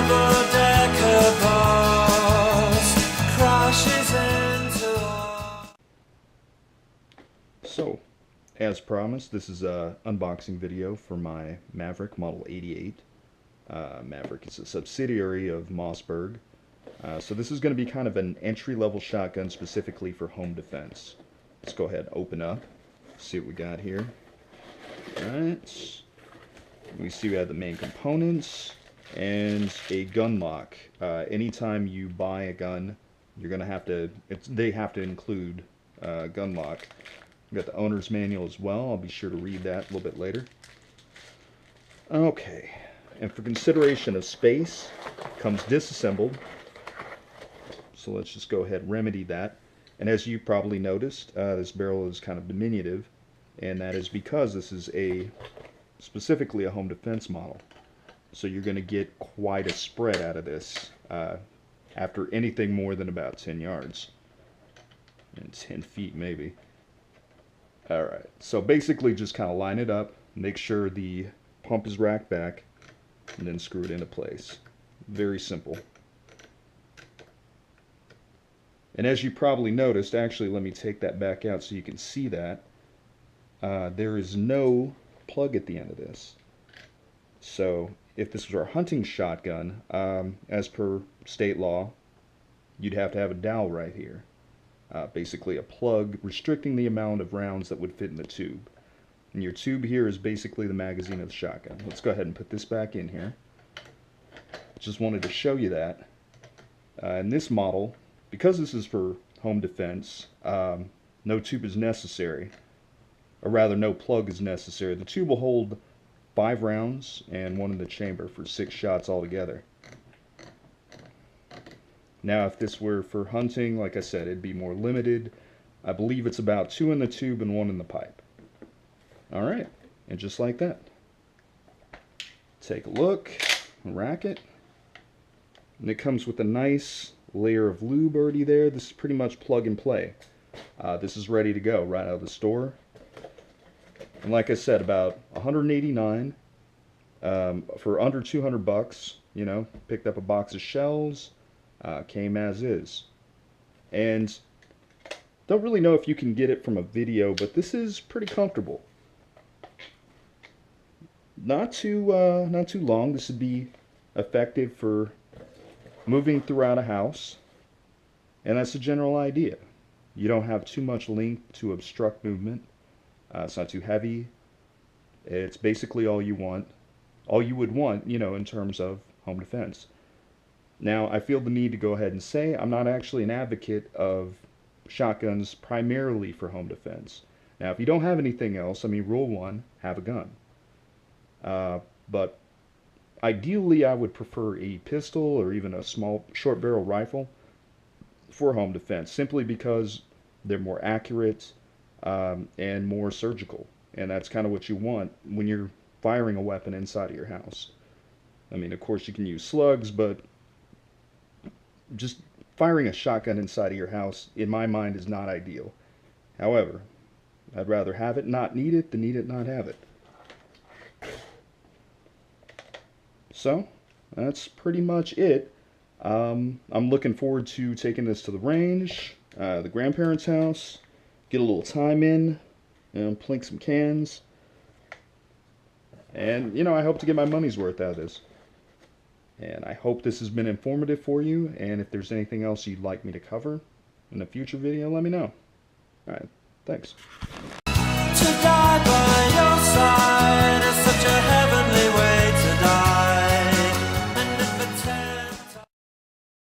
double-decker bus crashes into us. So, as promised, this is an unboxing video for my Maverick Model 88. Maverick is a subsidiary of Mossberg. So this is going to be kind of an entry-level shotgun specifically for home defense. Let's go ahead and open up, see what we got here. Alright, we see we have the main components and a gun lock. Anytime you buy a gun, you're going to have to, they have to include a gun lock. We've got the owner's manual as well. I'll be sure to read that a little bit later. Okay, and for consideration of space, it comes disassembled. So let's just go ahead and remedy that. And as you probably noticed, this barrel is kind of diminutive, and that is because this is specifically a home defense model. So you're going to get quite a spread out of this after anything more than about 10 yards. And 10 feet maybe. Alright, so basically just kind of line it up, make sure the pump is racked back, and then screw it into place. Very simple. And as you probably noticed, actually let me take that back out so you can see that. There is no plug at the end of this. So if this was our hunting shotgun, as per state law, you'd have to have a dowel right here. Basically a plug restricting the amount of rounds that would fit in the tube. And your tube here is basically the magazine of the shotgun. Let's go ahead and put this back in here. Just wanted to show you that. In this model, because this is for home defense, no tube is necessary. Or rather, no plug is necessary. The tube will hold 5 rounds and 1 in the chamber for 6 shots altogether. Now, if this were for hunting, like I said, it'd be more limited. I believe it's about 2 in the tube and 1 in the pipe. Alright, and just like that. Take a look, rack it. And it comes with a nice layer of lube already there. This is pretty much plug and play. This is ready to go right out of the store. And like I said, about $189 for under 200 bucks. You know, picked up a box of shells. Came as is. And don't really know if you can get it from a video, but this is pretty comfortable. Not too long. This would be effective for moving throughout a house, and that's the general idea. You don't have too much length to obstruct movement. It's not too heavy. It's basically all you would want, you know, in terms of home defense. Now, I feel the need to go ahead and say I'm not actually an advocate of shotguns primarily for home defense. Now, if you don't have anything else, I mean, rule 1, have a gun. But ideally, I would prefer a pistol or even a small short barrel rifle for home defense, simply because they're more accurate and more surgical. And that's kind of what you want when you're firing a weapon inside of your house. I mean, of course, you can use slugs, but just firing a shotgun inside of your house, in my mind, is not ideal. However, I'd rather have it not need it than need it not have it. So, that's pretty much it. I'm looking forward to taking this to the range, the grandparents' house, get a little time in, and plink some cans. And, you know, I hope to get my money's worth out of this. And I hope this has been informative for you, and if there's anything else you'd like me to cover in a future video, let me know. Alright, thanks. To die by your side.